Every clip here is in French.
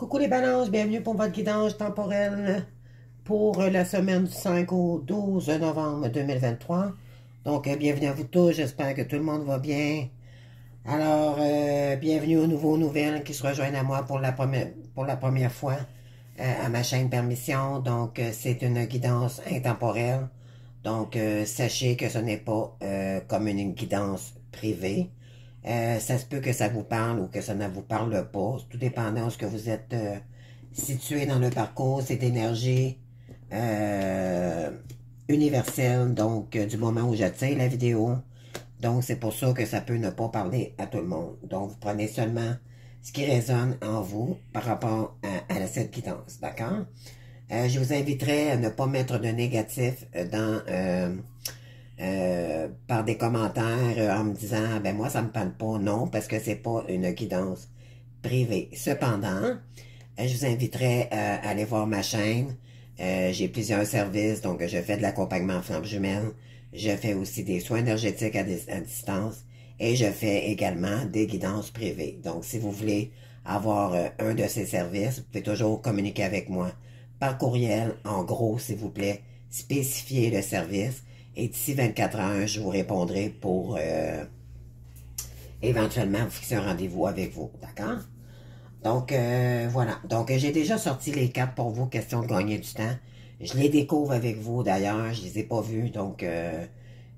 Coucou les balances, bienvenue pour votre guidage temporel pour la semaine du 5 au 12 novembre 2023. Donc, bienvenue à vous tous, j'espère que tout le monde va bien. Alors, bienvenue aux nouveaux nouvelles qui se rejoignent à moi pour la première fois à ma chaîne Permission. Donc, c'est une guidance intemporelle. Donc, sachez que ce n'est pas comme une guidance privée. Ça se peut que ça vous parle ou que ça ne vous parle pas, tout dépendant de ce que vous êtes situé dans le parcours. C'est d'énergie universelle, donc du moment où je tiens la vidéo. Donc, c'est pour ça que ça peut ne pas parler à tout le monde. Donc, vous prenez seulement ce qui résonne en vous par rapport à cette guidance, d'accord? Je vous inviterai à ne pas mettre de négatif par des commentaires en me disant ben moi ça me parle pas, non, parce que c'est pas une guidance privée. Cependant, je vous inviterai à aller voir ma chaîne. J'ai plusieurs services, donc je fais de l'accompagnement en flamme jumelle, je fais aussi des soins énergétiques à distance et je fais également des guidances privées. Donc si vous voulez avoir un de ces services, vous pouvez toujours communiquer avec moi par courriel, en gros s'il vous plaît, spécifier le service. Et d'ici 24 heures, je vous répondrai pour éventuellement vous fixer un rendez-vous avec vous. D'accord? Donc, voilà. Donc, j'ai déjà sorti les cartes pour vous, question de gagner du temps. Je les découvre avec vous, d'ailleurs. Je les ai pas vues, donc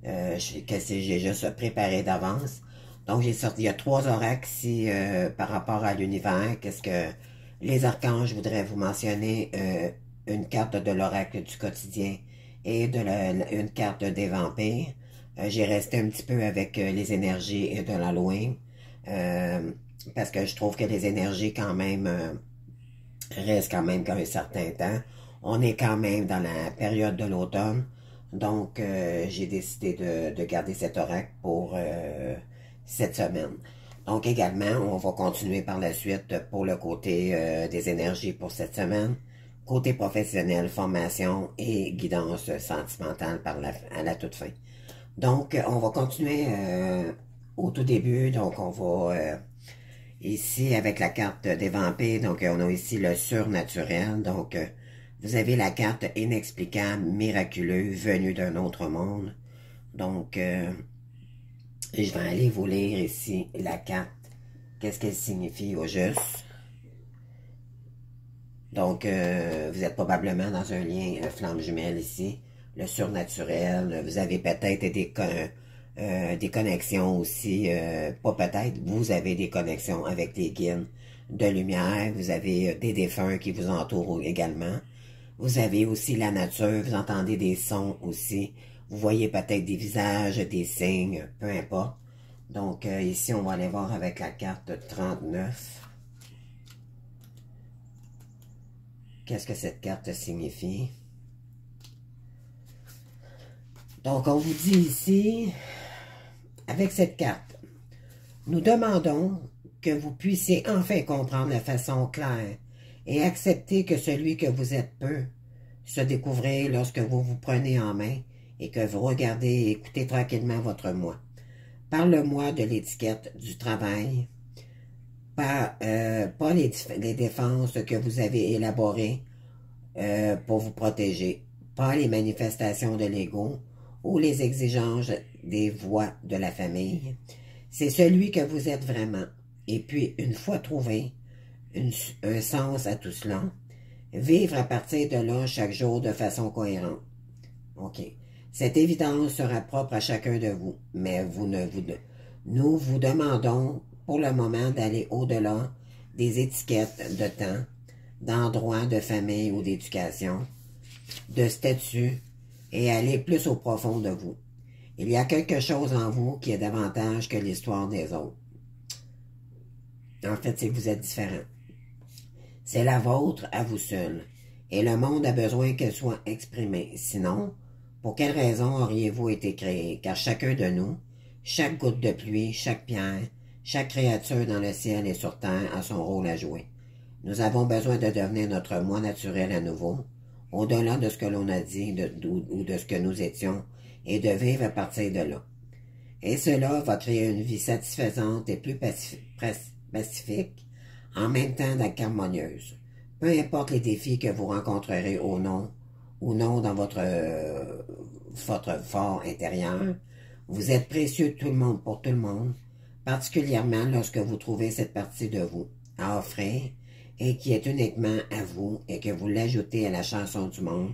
j'ai juste préparé d'avance. Donc, j'ai sorti, il y a 3 oracles ici par rapport à l'univers. Qu'est-ce que les archanges voudraient vous mentionner? Une carte de l'oracle du quotidien et une carte des vampires. J'ai resté un petit peu avec les énergies de l'Halloween parce que je trouve que les énergies quand même restent quand même comme un certain temps. On est quand même dans la période de l'automne, donc j'ai décidé de garder cet oracle pour cette semaine. Donc également, on va continuer par la suite pour le côté des énergies pour cette semaine. Côté professionnel, formation et guidance sentimentale à la toute fin. Donc, on va continuer au tout début. Donc, on va ici avec la carte des vampires. Donc, on a ici le surnaturel. Donc, vous avez la carte inexplicable, miraculeux, venu d'un autre monde. Donc, je vais aller vous lire ici la carte. Qu'est-ce qu'elle signifie au juste? Donc, vous êtes probablement dans un lien flamme jumelle ici, le surnaturel. Vous avez peut-être des connexions aussi, pas peut-être, vous avez des connexions avec des guides de lumière. Vous avez des défunts qui vous entourent également. Vous avez aussi la nature, vous entendez des sons aussi. Vous voyez peut-être des visages, des signes, peu importe. Donc, ici, on va aller voir avec la carte 39. Qu'est-ce que cette carte signifie? Donc, on vous dit ici, avec cette carte, nous demandons que vous puissiez enfin comprendre de façon claire et accepter que celui que vous êtes peut se découvrir lorsque vous vous prenez en main et que vous regardez et écoutez tranquillement votre moi. Parle-moi de l'étiquette du travail, pas les défenses que vous avez élaborées pour vous protéger, pas les manifestations de l'ego ou les exigences des voix de la famille. C'est celui que vous êtes vraiment. Et puis, une fois trouvé un sens à tout cela, vivre à partir de là chaque jour de façon cohérente. OK. Cette évidence sera propre à chacun de vous, mais nous vous demandons pour le moment d'aller au-delà des étiquettes de temps, d'endroits, de famille ou d'éducation, de statut, et aller plus au profond de vous. Il y a quelque chose en vous qui est davantage que l'histoire des autres. En fait, c'est que vous êtes différent. C'est la vôtre à vous seul, et le monde a besoin qu'elle soit exprimée. Sinon, pour quelle raison auriez-vous été créé? Car chacun de nous, chaque goutte de pluie, chaque pierre, chaque créature dans le ciel et sur terre a son rôle à jouer. Nous avons besoin de devenir notre moi naturel à nouveau, au-delà de ce que l'on a dit ou de ce que nous étions, et de vivre à partir de là. Et cela va créer une vie satisfaisante et plus pacifique, en même temps harmonieuse. Peu importe les défis que vous rencontrerez ou non dans votre fort intérieur, vous êtes précieux de tout le monde pour tout le monde, particulièrement lorsque vous trouvez cette partie de vous à offrir et qui est uniquement à vous et que vous l'ajoutez à la chanson du monde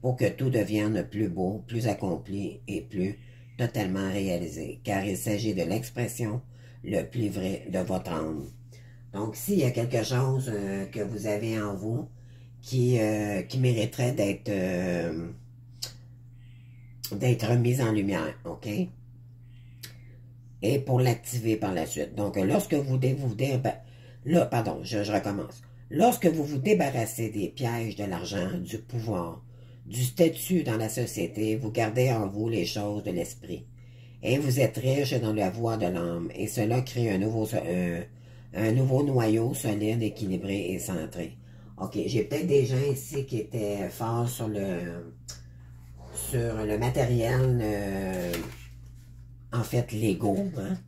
pour que tout devienne plus beau, plus accompli et plus totalement réalisé, car il s'agit de l'expression le plus vrai de votre âme. Donc, s'il y a quelque chose que vous avez en vous qui mériterait d'être mis en lumière, OK? Et pour l'activer par la suite. Donc, lorsque je recommence. Lorsque vous vous débarrassez des pièges de l'argent, du pouvoir, du statut dans la société, vous gardez en vous les choses de l'esprit. Et vous êtes riche dans la voie de l'âme. Et cela crée un nouveau noyau solide, équilibré et centré. OK, j'ai peut-être des gens ici qui étaient forts sur le matériel, en fait, Lego. Hein?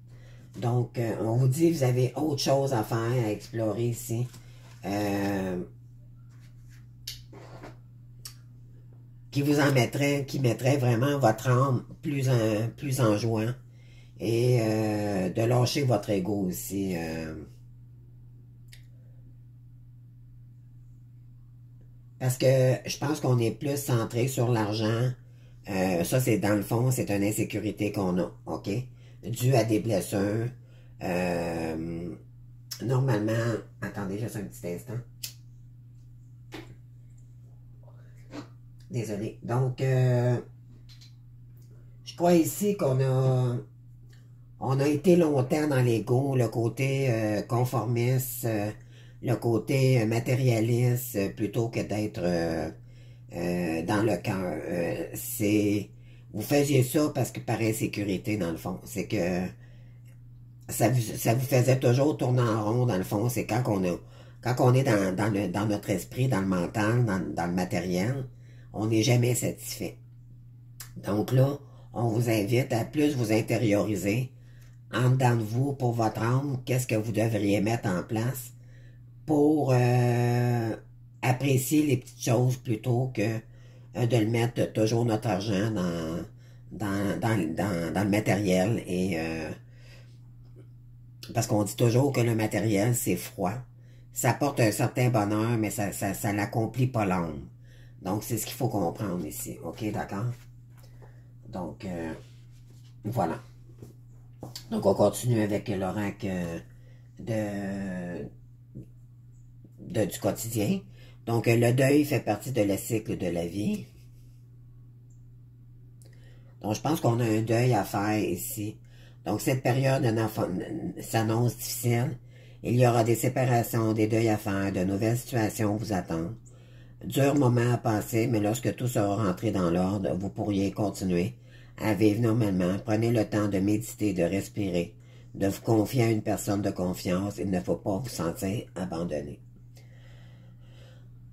Donc, on vous dit, vous avez autre chose à faire, à explorer ici. Qui mettrait vraiment votre âme plus en joie. Et de lâcher votre ego aussi. Parce que je pense qu'on est plus centré sur l'argent. Ça, c'est dans le fond, c'est une insécurité qu'on a, OK? Due à des blessures. Normalement, attendez juste un petit instant. Désolé. Donc, je crois ici on a été longtemps dans l'ego, le côté conformiste, le côté matérialiste, plutôt que d'être dans le cœur. Vous faisiez ça parce que par insécurité, dans le fond. C'est que ça vous faisait toujours tourner en rond, dans le fond. C'est quand on est dans notre esprit, dans le mental, dans le matériel, on n'est jamais satisfait. Donc là, on vous invite à plus vous intérioriser en dedans de vous, pour votre âme, qu'est-ce que vous devriez mettre en place pour apprécier les petites choses plutôt que de le mettre toujours notre argent dans le matériel. Et parce qu'on dit toujours que le matériel, c'est froid. Ça apporte un certain bonheur, mais ça n'accomplit pas l'âme. Donc, c'est ce qu'il faut comprendre ici. OK, d'accord? Donc, voilà. Donc, on continue avec l'oracle du quotidien. Donc, le deuil fait partie de le cycle de la vie. Donc, je pense qu'on a un deuil à faire ici. Donc, cette période s'annonce difficile. Il y aura des séparations, des deuils à faire, de nouvelles situations vous attendent. Dur moment à passer, mais lorsque tout sera rentré dans l'ordre, vous pourriez continuer à vivre normalement. Prenez le temps de méditer, de respirer, de vous confier à une personne de confiance. Il ne faut pas vous sentir abandonné.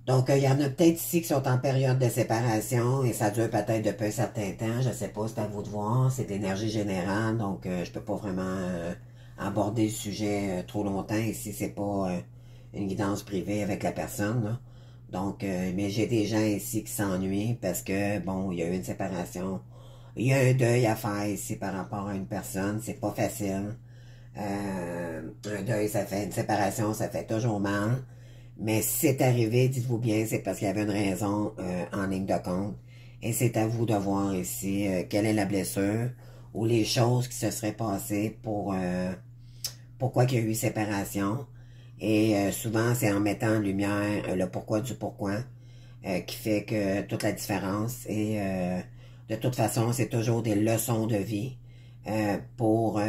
Donc, il y en a peut-être ici qui sont en période de séparation et ça dure peut-être depuis un certain temps. Je ne sais pas, c'est à vous de voir. C'est d'énergie générale, donc je ne peux pas vraiment aborder le sujet trop longtemps. Ici, c'est pas une guidance privée avec la personne, là. Donc, mais j'ai des gens ici qui s'ennuient parce que, bon, il y a eu une séparation. Il y a un deuil à faire ici par rapport à une personne. C'est pas facile. Un deuil, une séparation, ça fait toujours mal. Mais si c'est arrivé, dites-vous bien, c'est parce qu'il y avait une raison en ligne de compte. Et c'est à vous de voir ici quelle est la blessure ou les choses qui se seraient passées pour pourquoi il y a eu séparation. Et souvent, c'est en mettant en lumière le pourquoi du pourquoi qui fait que toute la différence. Et de toute façon, c'est toujours des leçons de vie pour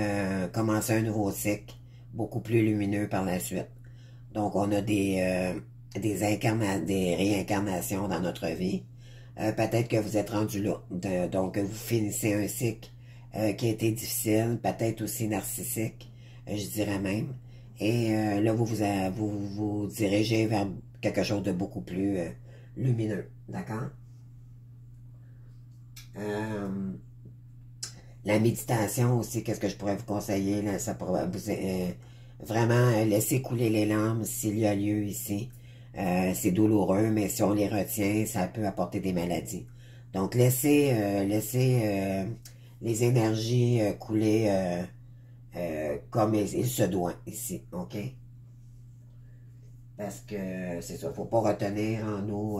commencer un nouveau cycle beaucoup plus lumineux par la suite. Donc, on a des réincarnations dans notre vie. Peut-être que vous êtes rendu là. Donc, vous finissez un cycle qui a été difficile, peut-être aussi narcissique, je dirais même. Et là, vous dirigez vers quelque chose de beaucoup plus lumineux. D'accord? La méditation aussi, qu'est-ce que je pourrais vous conseiller? Là, ça pourrait Vraiment, laissez couler les larmes s'il y a lieu ici. C'est douloureux, mais si on les retient, ça peut apporter des maladies. Donc, laissez les énergies couler comme il se doit ici, OK? Parce que c'est ça, faut pas retenir en nous.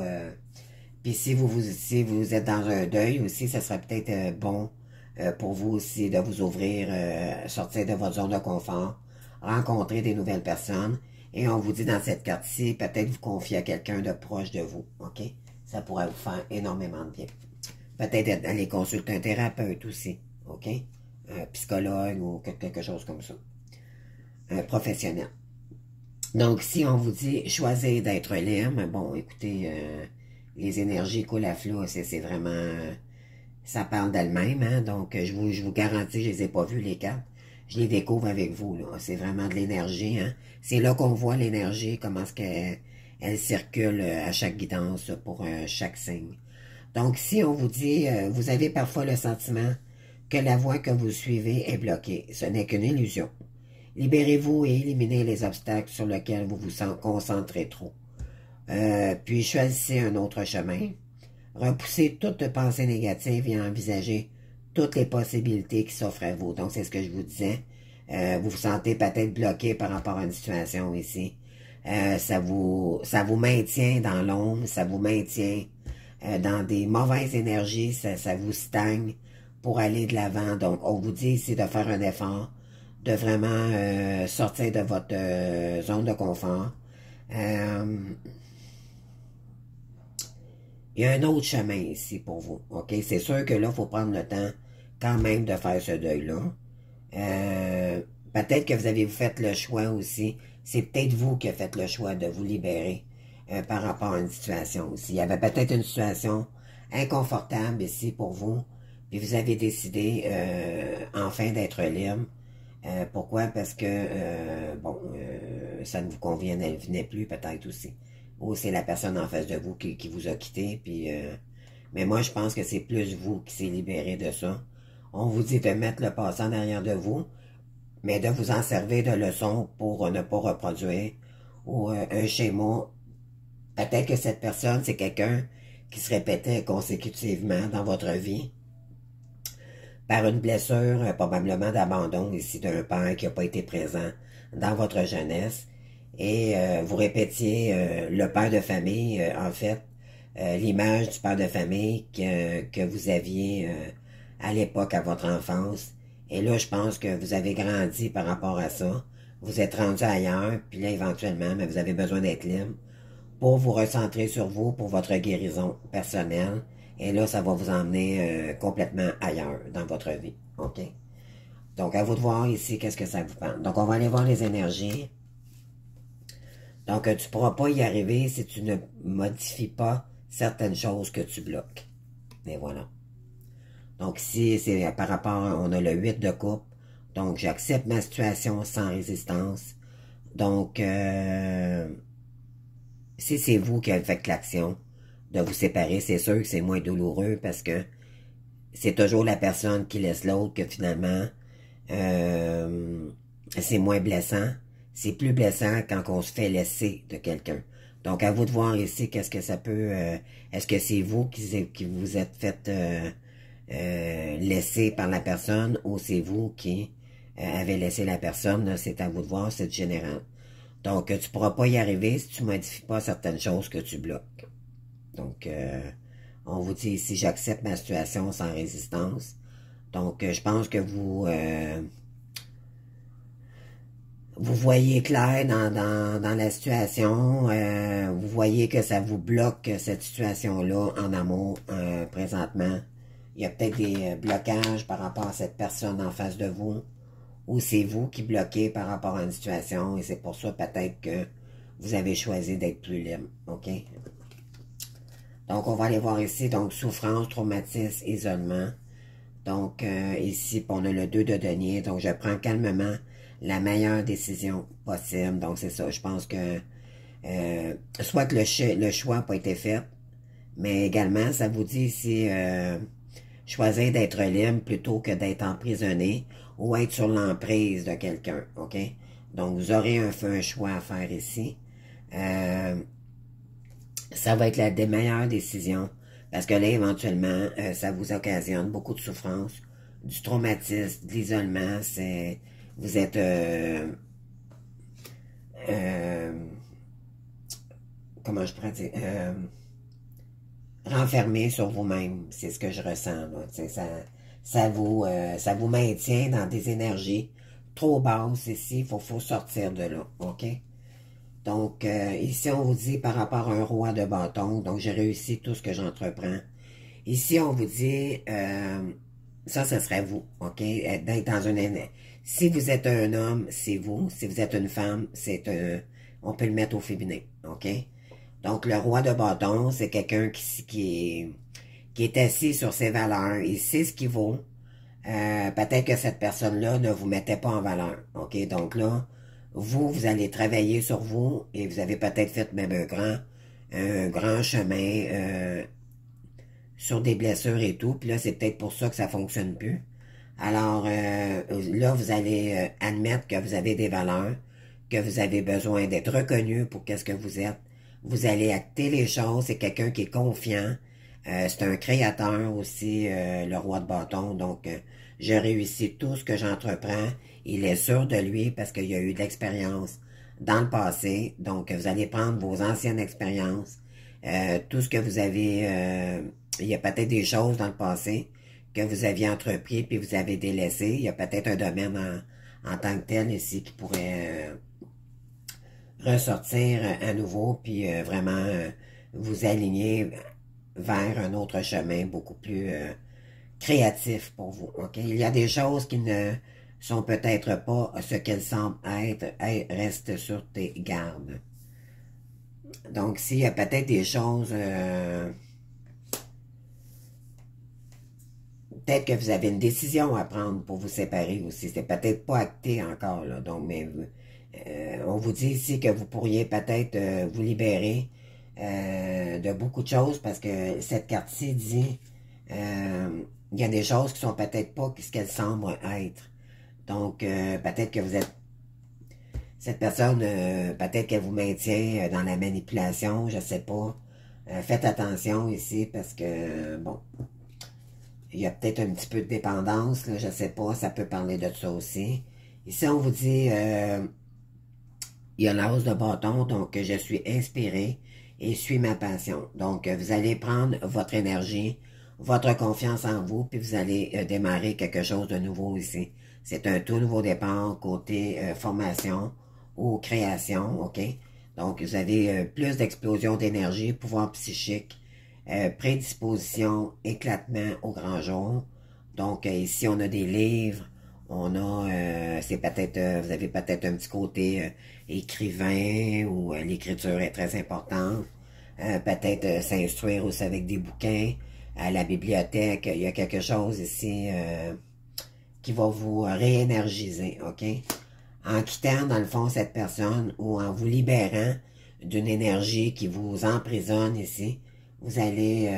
Puis si vous êtes dans un deuil aussi, ça serait peut-être bon pour vous aussi de vous ouvrir, sortir de votre zone de confort, rencontrer des nouvelles personnes. Et on vous dit dans cette carte-ci, peut-être vous confier à quelqu'un de proche de vous, OK? Ça pourrait vous faire énormément de bien. Peut-être aller consulter un thérapeute aussi, OK? Un psychologue ou quelque chose comme ça. Un professionnel. Donc, si on vous dit choisir d'être libre, bon, écoutez, les énergies coulent à flot, c'est vraiment, ça parle d'elle-même, hein, donc je vous garantis, je les ai pas vues les cartes, je les découvre avec vous, là, c'est vraiment de l'énergie, hein, c'est là qu'on voit l'énergie, comment est-ce qu'elle elle circule à chaque guidance pour chaque signe. Donc, si on vous dit, vous avez parfois le sentiment que la voie que vous suivez est bloquée, ce n'est qu'une illusion. Libérez-vous et éliminez les obstacles sur lesquels vous vous concentrez trop. Puis choisissez un autre chemin. Repoussez toute pensée négative et envisagez toutes les possibilités qui s'offrent à vous. Donc, c'est ce que je vous disais. Vous vous sentez peut-être bloqué par rapport à une situation ici. Ça vous maintient dans l'ombre, ça vous maintient dans des mauvaises énergies, ça vous stagne pour aller de l'avant. Donc, on vous dit ici de faire un effort, de vraiment sortir de votre zone de confort. Il y a un autre chemin ici pour vous, OK? C'est sûr que là, il faut prendre le temps quand même de faire ce deuil-là. Peut-être que vous avez fait le choix aussi. C'est peut-être vous qui avez fait le choix de vous libérer par rapport à une situation aussi. Il y avait peut-être une situation inconfortable ici pour vous, puis vous avez décidé enfin d'être libre. Pourquoi? Parce que, bon, ça ne vous convenait plus peut-être aussi. Ou c'est la personne en face de vous qui vous a quitté, puis... mais moi, je pense que c'est plus vous qui s'est libéré de ça. On vous dit de mettre le passé en arrière de vous, mais de vous en servir de leçon pour ne pas reproduire ou un schéma. Peut-être que cette personne, c'est quelqu'un qui se répétait consécutivement dans votre vie par une blessure, probablement d'abandon ici d'un père qui n'a pas été présent dans votre jeunesse. Et vous répétiez le père de famille, en fait, l'image du père de famille que vous aviez à l'époque, à votre enfance. Et là, je pense que vous avez grandi par rapport à ça. Vous êtes rendu ailleurs, puis là, éventuellement, mais vous avez besoin d'être libre pour vous recentrer sur vous, pour votre guérison personnelle. Et là, ça va vous emmener complètement ailleurs dans votre vie. OK? Donc, à vous de voir ici, qu'est-ce que ça vous parle. Donc, on va aller voir les énergies. Donc, tu ne pourras pas y arriver si tu ne modifies pas certaines choses que tu bloques. Et voilà. Donc, ici, c'est par rapport, on a le 8 de coupe. Donc, j'accepte ma situation sans résistance. Donc, si c'est vous qui avez fait l'action de vous séparer, c'est sûr que c'est moins douloureux parce que c'est toujours la personne qui laisse l'autre que finalement, c'est moins blessant. C'est plus blessant quand on se fait laisser de quelqu'un. Donc, à vous de voir ici, qu'est-ce que ça peut... est-ce que c'est vous qui vous êtes fait laisser par la personne ou c'est vous qui avez laissé la personne? C'est à vous de voir, c'est général. Donc, tu ne pourras pas y arriver si tu ne modifies pas certaines choses que tu bloques. Donc, on vous dit ici, j'accepte ma situation sans résistance. Donc, je pense que vous voyez clair dans la situation. Vous voyez que ça vous bloque cette situation-là en amour présentement. Il y a peut-être des blocages par rapport à cette personne en face de vous. Ou c'est vous qui bloquez par rapport à une situation. Et c'est pour ça peut-être que vous avez choisi d'être plus libre. OK? Donc, on va aller voir ici. Donc, souffrance, traumatisme, isolement. Donc, ici, on a le 2 de denier. Donc, je prends calmement la meilleure décision possible. Donc, c'est ça. Je pense que soit que le choix n'a pas été fait, mais également, ça vous dit ici, choisir d'être libre plutôt que d'être emprisonné ou être sur l'emprise de quelqu'un. OK? Donc, vous aurez un choix à faire ici. Ça va être la des meilleures décisions. Parce que là, éventuellement, ça vous occasionne beaucoup de souffrance, du traumatisme, de l'isolement. Vous êtes comment je pourrais dire, renfermé sur vous-même. C'est ce que je ressens. Là. Ça vous maintient dans des énergies trop basses ici. Il faut sortir de là. OK? Donc, ici, on vous dit par rapport à un roi de bâton, donc j'ai réussi tout ce que j'entreprends. Ici, on vous dit, ça, ce serait vous, OK? D'être dans une... Si vous êtes un homme, c'est vous. Si vous êtes une femme, c'est un... On peut le mettre au féminin, OK? Donc, le roi de bâton, c'est quelqu'un qui est assis sur ses valeurs. Il sait ce qu'il vaut. Peut-être que cette personne-là ne vous mettait pas en valeur, OK? Donc là, vous allez travailler sur vous et vous avez peut-être fait même un grand chemin sur des blessures et tout. Puis là, c'est peut-être pour ça que ça fonctionne plus. Alors, là, vous allez admettre que vous avez des valeurs, que vous avez besoin d'être reconnu pour qu'est-ce que vous êtes. Vous allez acter les choses. C'est quelqu'un qui est confiant. C'est un créateur aussi, le roi de bâton. Donc, je réussis tout ce que j'entreprends. Il est sûr de lui parce qu'il y a eu de l'expérience dans le passé. Donc, vous allez prendre vos anciennes expériences, tout ce que vous avez... il y a peut-être des choses dans le passé que vous aviez entrepris puis vous avez délaissé. Il y a peut-être un domaine en tant que tel ici qui pourrait ressortir à nouveau puis vraiment vous aligner vers un autre chemin beaucoup plus créatif pour vous. OK? Il y a des choses qui ne sont peut-être pas ce qu'elles semblent être. Reste sur tes gardes. Donc, s'il y a peut-être des choses... peut-être que vous avez une décision à prendre pour vous séparer aussi. C'est peut-être pas acté encore, là. Donc, mais on vous dit ici que vous pourriez peut-être vous libérer de beaucoup de choses parce que cette carte-ci dit il y a des choses qui sont peut-être pas ce qu'elles semblent être. Donc, peut-être que vous êtes... Cette personne, peut-être qu'elle vous maintient dans la manipulation, je sais pas. Faites attention ici parce que, bon... Il y a peut-être un petit peu de dépendance, là, je sais pas, ça peut parler de ça aussi. Ici, on vous dit, il y a la hausse de bâton, donc je suis inspiré et suis ma passion. Donc, vous allez prendre votre énergie, votre confiance en vous, puis vous allez démarrer quelque chose de nouveau ici. C'est un tout nouveau départ côté formation ou création, OK? Donc, vous avez plus d'explosion d'énergie, pouvoir psychique, prédisposition, éclatement au grand jour. Donc, ici, on a des livres, on a, c'est peut-être, vous avez peut-être un petit côté écrivain où l'écriture est très importante. Peut-être s'instruire aussi avec des bouquins. À la bibliothèque, il y a quelque chose ici qui va vous réénergiser, OK? En quittant, dans le fond, cette personne ou en vous libérant d'une énergie qui vous emprisonne ici, vous allez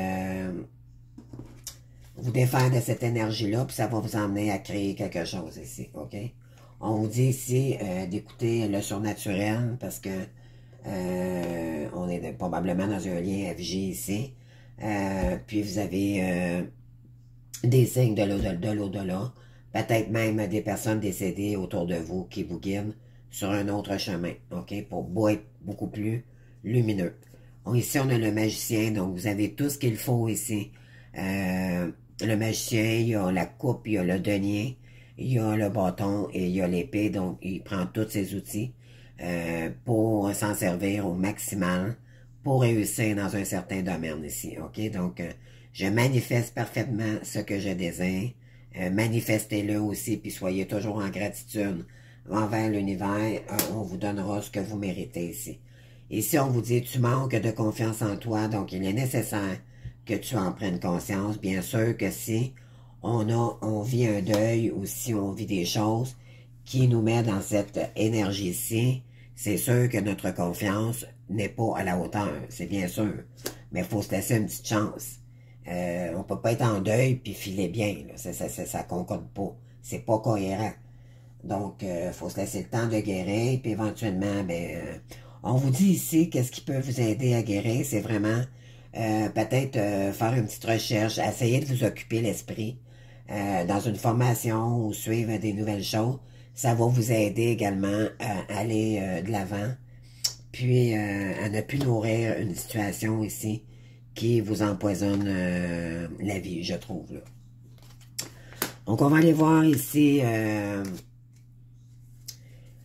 vous défaire de cette énergie-là, puis ça va vous emmener à créer quelque chose ici, OK? On vous dit ici d'écouter le surnaturel, parce que on est probablement dans un lien FJ ici. Puis vous avez des signes de l'au-delà, peut-être même des personnes décédées autour de vous qui vous guident sur un autre chemin, OK? Pour être beaucoup plus lumineux. Ici, on a le magicien, donc vous avez tout ce qu'il faut ici. Le magicien, il y a la coupe, il y a le denier, il y a le bâton et il y a l'épée, donc il prend tous ces outils pour s'en servir au maximal pour réussir dans un certain domaine ici, OK? Donc, je manifeste parfaitement ce que je désire. Manifestez-le aussi, puis soyez toujours en gratitude envers l'univers. On vous donnera ce que vous méritez ici. Ici, on vous dit, tu manques de confiance en toi, donc il est nécessaire que tu en prennes conscience. Bien sûr que si on vit un deuil ou si on vit des choses qui nous met dans cette énergie-ci, c'est sûr que notre confiance n'est pas à la hauteur, c'est bien sûr. Mais il faut se laisser une petite chance. On peut pas être en deuil puis filer bien, là. Ça concorde pas. C'est pas cohérent. Donc, il faut se laisser le temps de guérir, puis éventuellement, ben, on vous dit ici qu'est-ce qui peut vous aider à guérir, c'est vraiment peut-être faire une petite recherche, essayer de vous occuper l'esprit dans une formation ou suivre des nouvelles choses. Ça va vous aider également à aller de l'avant, puis à ne plus nourrir une situation ici qui vous empoisonne la vie, je trouve. Là. Donc, on va aller voir ici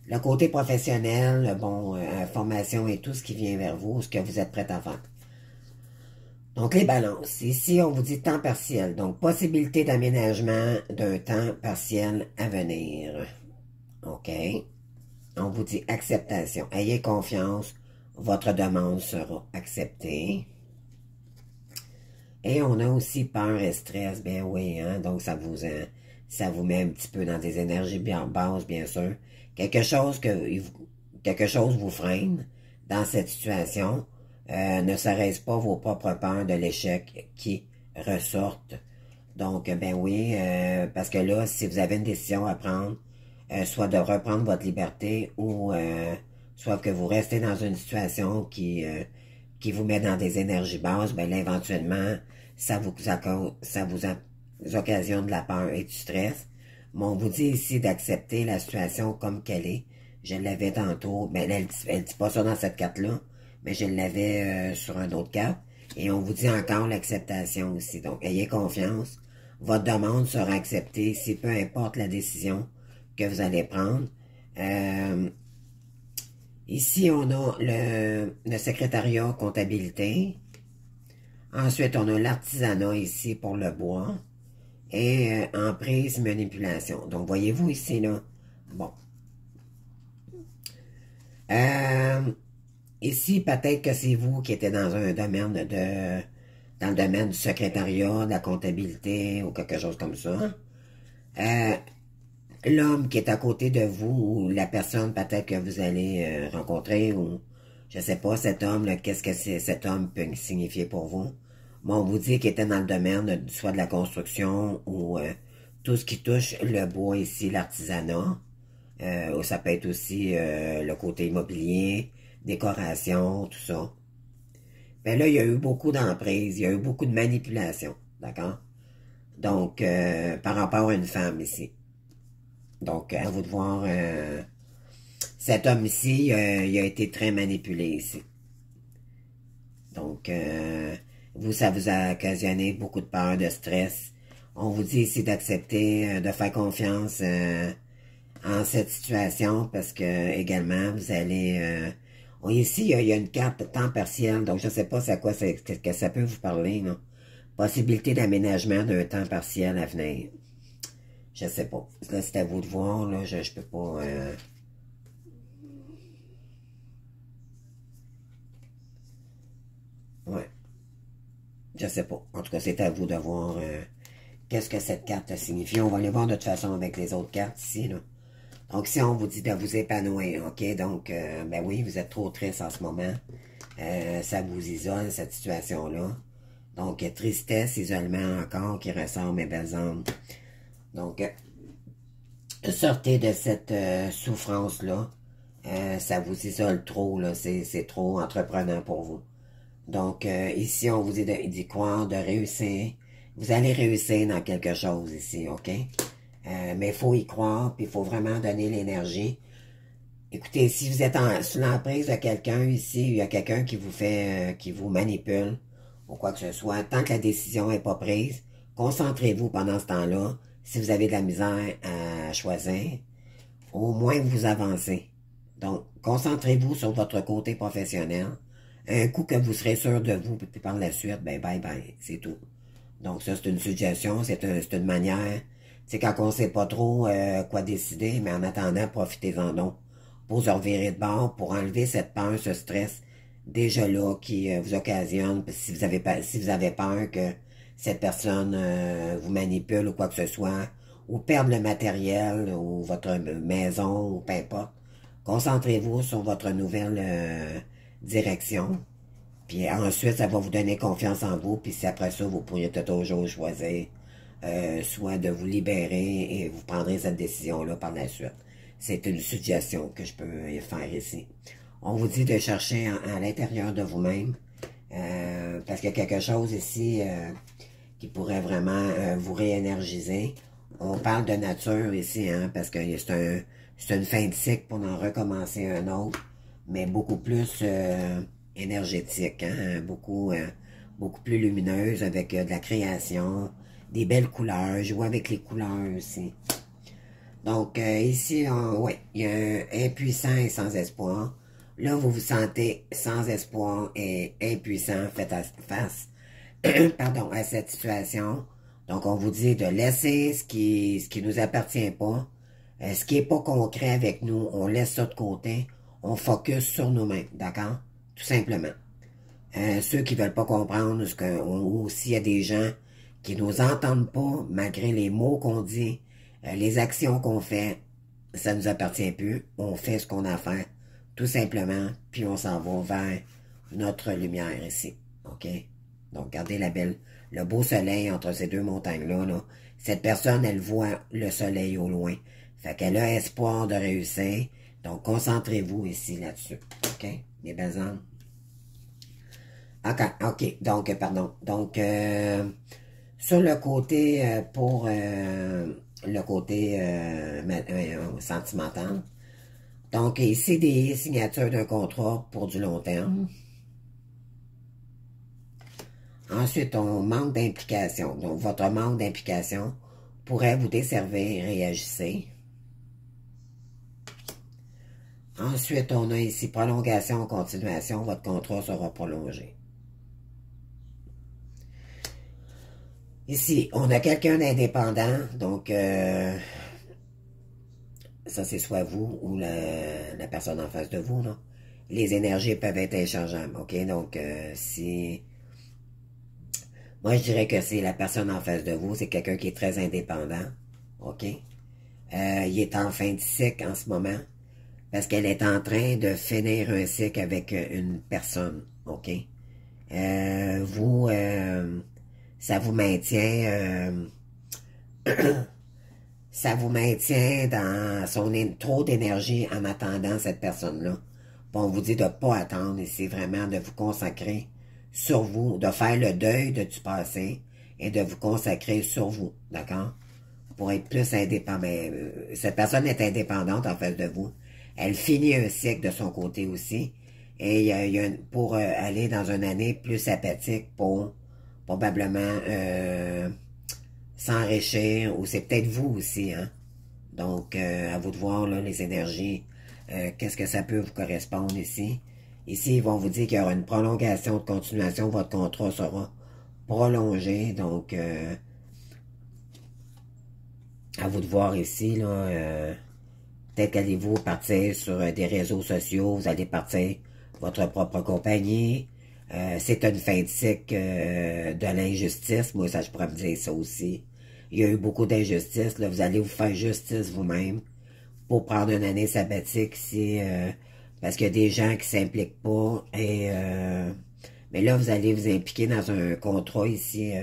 le côté professionnel, bon, formation et tout ce qui vient vers vous, ce que vous êtes prêt à faire. Donc, les balances. Ici, on vous dit temps partiel. Donc, possibilité d'aménagement d'un temps partiel à venir. OK. On vous dit acceptation. Ayez confiance. Votre demande sera acceptée. Et on a aussi peur et stress. Ben oui, hein. Donc, ça vous met un petit peu dans des énergies bien basses, bien sûr. Quelque chose vous freine dans cette situation. Ne serait-ce pas vos propres peurs de l'échec qui ressortent. Donc, ben oui, parce que là, si vous avez une décision à prendre, soit de reprendre votre liberté ou soit que vous restez dans une situation qui vous met dans des énergies basses, ben là, éventuellement, ça vous occasionne de la peur et du stress. Mais on vous dit ici d'accepter la situation comme qu'elle est. Je l'avais tantôt, ben elle dit pas ça dans cette carte-là, mais je l'avais sur une autre carte. Et on vous dit encore l'acceptation aussi. Donc, ayez confiance. Votre demande sera acceptée ici, peu importe la décision que vous allez prendre. Ici, on a le secrétariat comptabilité. Ensuite, on a l'artisanat ici pour le bois. Et emprise, manipulation. Donc, voyez-vous ici, là. Bon. Ici, peut-être que c'est vous qui êtes dans un domaine dans le domaine du secrétariat, de la comptabilité ou quelque chose comme ça. L'homme qui est à côté de vous ou la personne peut-être que vous allez rencontrer ou je sais pas, cet homme, qu'est-ce que cet homme peut signifier pour vous? Bon, on vous dit qu'il était dans le domaine soit de la construction ou tout ce qui touche le bois ici, l'artisanat. Ou ça peut être aussi le côté immobilier, décoration, tout ça. Ben là, il y a eu beaucoup d'emprises, il y a eu beaucoup de manipulation, d'accord? Donc, par rapport à une femme ici. Donc, à vous de voir, cet homme ici, il a été très manipulé ici. Donc, ça vous a occasionné beaucoup de peur, de stress. On vous dit ici d'accepter, de faire confiance en cette situation parce que également, vous allez... ici, il y a une carte temps partiel, donc je ne sais pas c'est à quoi que ça peut vous parler, non? Possibilité d'aménagement d'un temps partiel à venir. Je sais pas. Là, c'est à vous de voir, là, je peux pas... Ouais. Je sais pas. En tout cas, c'est à vous de voir qu'est-ce que cette carte signifie. On va aller voir de toute façon avec les autres cartes ici, là. Donc, si on vous dit de vous épanouir, ok? Donc, ben oui, vous êtes trop triste en ce moment. Ça vous isole, cette situation-là. Donc, tristesse, isolement encore qui ressort, mes belles âmes. Donc, sortez de cette souffrance-là. Ça vous isole trop, là. C'est trop entreprenant pour vous. Donc, ici, on vous dit d'y croire, de réussir. Vous allez réussir dans quelque chose ici, OK? Mais il faut y croire, puis il faut vraiment donner l'énergie. Écoutez, si vous êtes sous l'emprise de quelqu'un ici, il y a quelqu'un qui vous fait, qui vous manipule, ou quoi que ce soit, tant que la décision n'est pas prise, concentrez-vous pendant ce temps-là. Si vous avez de la misère à choisir, au moins vous avancez. Donc, concentrez-vous sur votre côté professionnel. Un coup que vous serez sûr de vous, puis par la suite, ben bye bye, c'est tout. Donc ça, c'est une suggestion, c'est une manière. C'est quand on sait pas trop quoi décider, mais en attendant, profitez-en donc. Pour se revirer de bord, pour enlever cette peur, ce stress, déjà là, qui vous occasionne, si vous avez peur que cette personne vous manipule ou quoi que ce soit, ou perdre le matériel, ou votre maison, ou peu importe. Concentrez-vous sur votre nouvelle direction. Puis ensuite, ça va vous donner confiance en vous. Puis si après ça, vous pourriez toujours choisir soit de vous libérer et vous prendrez cette décision-là par la suite. c'est une suggestion que je peux faire ici. On vous dit de chercher à l'intérieur de vous-même, parce qu'il y a quelque chose ici qui pourrait vraiment vous réénergiser. On parle de nature ici, hein, parce que c'est une fin de cycle pour en recommencer un autre, mais beaucoup plus énergétique, hein, beaucoup plus lumineuse, avec de la création, des belles couleurs, jouer avec les couleurs aussi. Donc, ici, ouais, il y a un impuissant et sans espoir. Là, vous vous sentez sans espoir et impuissant face pardon, à cette situation. Donc, on vous dit de laisser ce qui nous appartient pas, ce qui est pas concret avec nous, on laisse ça de côté, on focus sur nous-mêmes, d'accord? Tout simplement. Ceux qui veulent pas comprendre, ou s'il y a des gens qui nous entendent pas, malgré les mots qu'on dit, les actions qu'on fait, ça nous appartient plus. On fait ce qu'on a à faire, tout simplement, puis on s'en va vers notre lumière ici, ok? Donc, regardez le beau soleil entre ces deux montagnes-là, là. Cette personne, elle voit le soleil au loin. Fait qu'elle a espoir de réussir. Donc, concentrez-vous ici là-dessus, ok? Mes belles âmes. OK, donc, pardon. Donc, sur le côté, pour le côté sentimental, donc, ici, des signatures d'un contrat pour du long terme. Ensuite, on manque d'implication. Donc, votre manque d'implication pourrait vous desservir, réagissez. Ensuite, on a ici prolongation, continuation. Votre contrat sera prolongé. Ici, on a quelqu'un d'indépendant, donc ça c'est soit vous ou la personne en face de vous, là. Les énergies peuvent être échangeables, ok? Donc, si... Moi, je dirais que c'est la personne en face de vous, c'est quelqu'un qui est très indépendant, ok? Il est en fin de cycle en ce moment, parce qu'elle est en train de finir un cycle avec une personne, ok? Vous... ça vous maintient ça vous maintient dans trop d'énergie en attendant cette personne-là. On vous dit de ne pas attendre et c'est vraiment de vous consacrer sur vous, de faire le deuil du passé et de vous consacrer sur vous, d'accord? Pour être plus indépendant. Cette personne est indépendante en face de vous. Elle finit un cycle de son côté aussi et pour aller dans une année plus apathique pour probablement s'enrichir, ou c'est peut-être vous aussi, hein. Donc, à vous de voir, là, les énergies, qu'est-ce que ça peut vous correspondre ici. Ici, ils vont vous dire qu'il y aura une prolongation de continuation, votre contrat sera prolongé, donc, à vous de voir ici, là, peut-être qu'allez-vous partir sur des réseaux sociaux, vous allez partir votre propre compagnie. C'est une fin de cycle de l'injustice. Moi, ça, je pourrais me dire ça aussi. Il y a eu beaucoup d'injustice. Là, vous allez vous faire justice vous-même pour prendre une année sabbatique ici. Parce qu'il y a des gens qui s'impliquent pas. Mais là, vous allez vous impliquer dans un contrat ici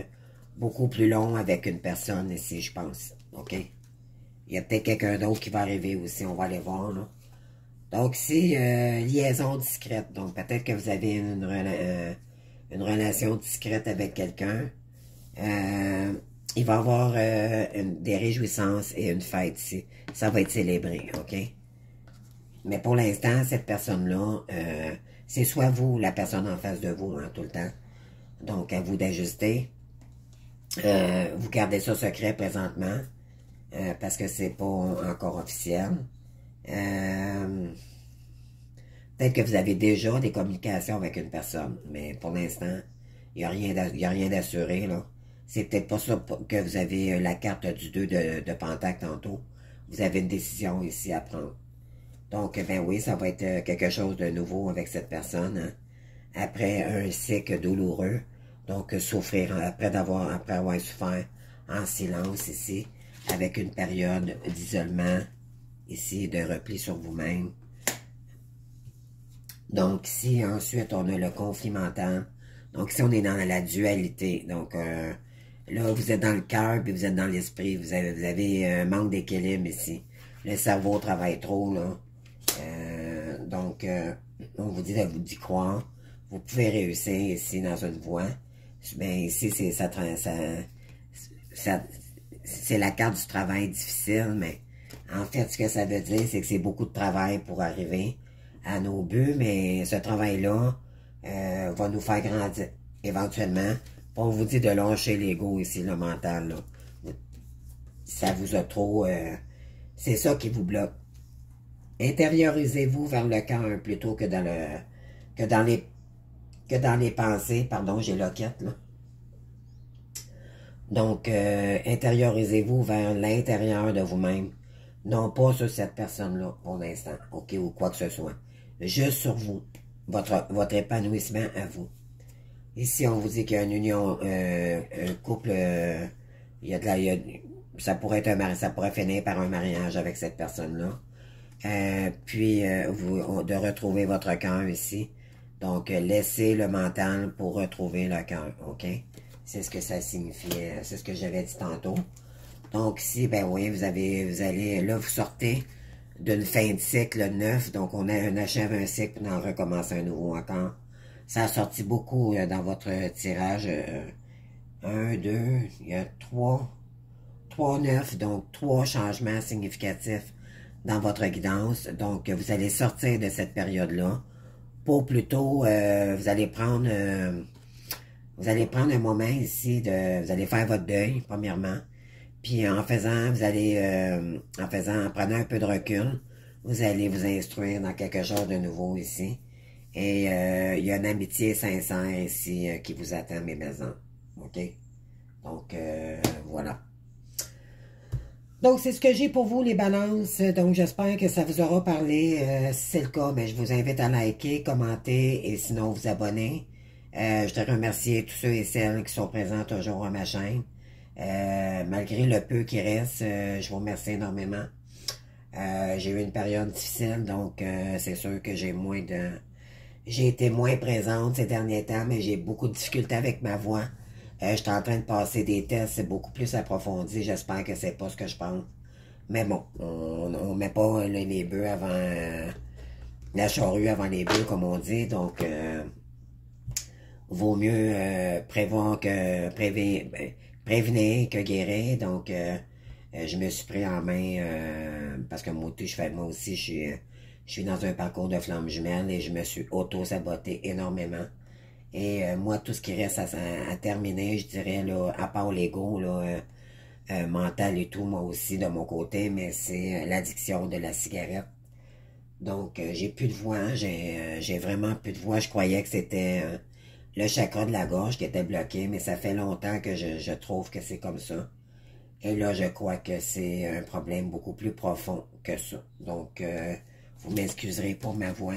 beaucoup plus long avec une personne ici, je pense. OK? Il y a peut-être quelqu'un d'autre qui va arriver aussi. On va aller voir, là. Donc, ici, liaison discrète. Donc, peut-être que vous avez une relation discrète avec quelqu'un. Il va y avoir des réjouissances et une fête ici. Ça va être célébré, OK? Mais pour l'instant, cette personne-là, c'est soit vous ou la personne en face de vous, hein, tout le temps. Donc, à vous d'ajuster. Vous gardez ça secret présentement, parce que c'est pas encore officiel. Peut-être que vous avez déjà des communications avec une personne, mais pour l'instant, il n'y a rien d'assuré, là. C'est peut-être pas ça que vous avez la carte du 2 de Pentacle tantôt. Vous avez une décision ici à prendre. Donc, ben oui, ça va être quelque chose de nouveau avec cette personne, hein. Après un cycle douloureux. Donc, souffrir après avoir souffert en silence ici, avec une période d'isolement, ici, de repli sur vous-même. Donc, ici, ensuite, on a le conflit mental. Donc, ici, on est dans la dualité. Donc, là, vous êtes dans le cœur, puis vous êtes dans l'esprit. Vous avez un manque d'équilibre ici. le cerveau travaille trop, là. Donc, on vous dit d'y croire. Vous pouvez réussir ici dans une voie. Ben, ici, c'est la carte du travail difficile, mais en fait, ce que ça veut dire, c'est que c'est beaucoup de travail pour arriver à nos buts, mais ce travail-là va nous faire grandir éventuellement. On vous dit de lâcher l'ego ici, le mental, là. Ça vous a trop... c'est ça qui vous bloque. Intériorisez-vous vers le cœur plutôt que dans les pensées. Pardon, j'ai loquette, là. Donc, intériorisez-vous vers l'intérieur de vous-même. Non pas sur cette personne-là, pour l'instant, ok, ou quoi que ce soit. Juste sur vous, votre épanouissement à vous. Ici, on vous dit qu'il y a une union, un couple, ça pourrait être ça pourrait finir par un mariage avec cette personne-là. Puis, de retrouver votre cœur ici. Donc, laissez le mental pour retrouver le cœur, ok? C'est ce que ça signifiait, c'est ce que j'avais dit tantôt. Donc ici, ben oui, vous allez, là, vous sortez d'une fin de cycle neuf, donc on achève un cycle, on en recommence un nouveau encore. Ça a sorti beaucoup dans votre tirage. 1, 2, il y a 3 9, donc 3 changements significatifs dans votre guidance. Donc, vous allez sortir de cette période-là pour plutôt, vous allez prendre un moment ici, vous allez faire votre deuil, premièrement. Puis en prenant un peu de recul, vous allez vous instruire dans quelque chose de nouveau ici. Et il y a une amitié sincère ici qui vous attend, mes maisons. OK? Donc, voilà. Donc, c'est ce que j'ai pour vous, les balances. Donc, j'espère que ça vous aura parlé. Si c'est le cas, ben, je vous invite à liker, commenter et sinon vous abonner. Je voudrais remercier tous ceux et celles qui sont présents toujours à ma chaîne. Malgré le peu qui reste, je vous remercie énormément. J'ai eu une période difficile, donc c'est sûr que j'ai été moins présente ces derniers temps, mais j'ai beaucoup de difficultés avec ma voix. Je suis en train de passer des tests, c'est beaucoup plus approfondi. J'espère que c'est pas ce que je pense. Mais bon, on met pas les bœufs avant la charrue avant les bœufs, comme on dit. Donc, vaut mieux prévenir que guérir. Donc, je me suis pris en main parce que moi aussi, je suis dans un parcours de flammes jumelles et je me suis auto-saboté énormément. Et moi, tout ce qui reste à terminer, je dirais, là, à part l'ego, là, mental et tout, moi aussi, de mon côté, mais c'est l'addiction de la cigarette. Donc, j'ai plus de voix, j'ai vraiment plus de voix. Je croyais que c'était le chakra de la gorge qui était bloqué, mais ça fait longtemps que je trouve que c'est comme ça. Et là, je crois que c'est un problème beaucoup plus profond que ça. Donc, vous m'excuserez pour ma voix,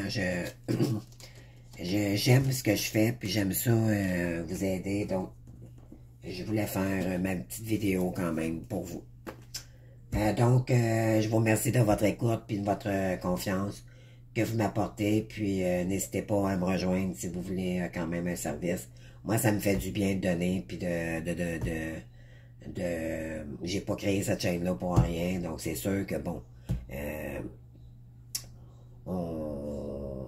j'aime ce que je fais, puis j'aime ça vous aider, donc je voulais faire ma petite vidéo quand même pour vous. Donc, je vous remercie de votre écoute puis de votre confiance que vous m'apportez, puis n'hésitez pas à me rejoindre si vous voulez quand même un service. Moi, ça me fait du bien de donner, puis j'ai pas créé cette chaîne-là pour rien, donc c'est sûr que bon,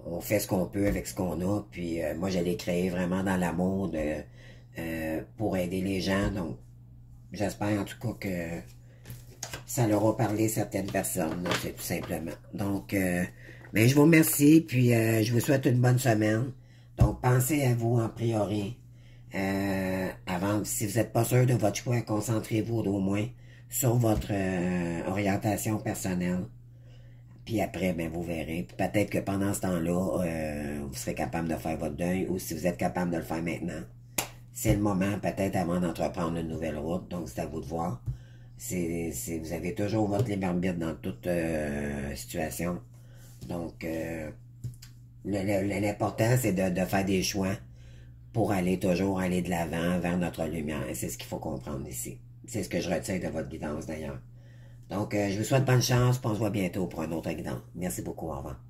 on fait ce qu'on peut avec ce qu'on a, puis moi je l'ai créé vraiment dans l'amour pour aider les gens, donc j'espère en tout cas que ça leur a parlé certaines personnes, c'est tout simplement. Donc, ben, je vous remercie, puis je vous souhaite une bonne semaine. Donc, pensez à vous en priori. Si vous n'êtes pas sûr de votre choix, concentrez-vous au moins sur votre orientation personnelle. Puis après, ben, vous verrez. Peut-être que pendant ce temps-là, vous serez capable de faire votre deuil, ou si vous êtes capable de le faire maintenant, c'est le moment, peut-être avant d'entreprendre une nouvelle route. Donc, c'est à vous de voir. Vous avez toujours votre libre arbitre dans toute situation. Donc, l'important, c'est de faire des choix pour toujours aller de l'avant vers notre lumière. C'est ce qu'il faut comprendre ici. C'est ce que je retiens de votre guidance, d'ailleurs. Donc, je vous souhaite bonne chance, puis on se voit bientôt pour un autre guidance. Merci beaucoup, au revoir.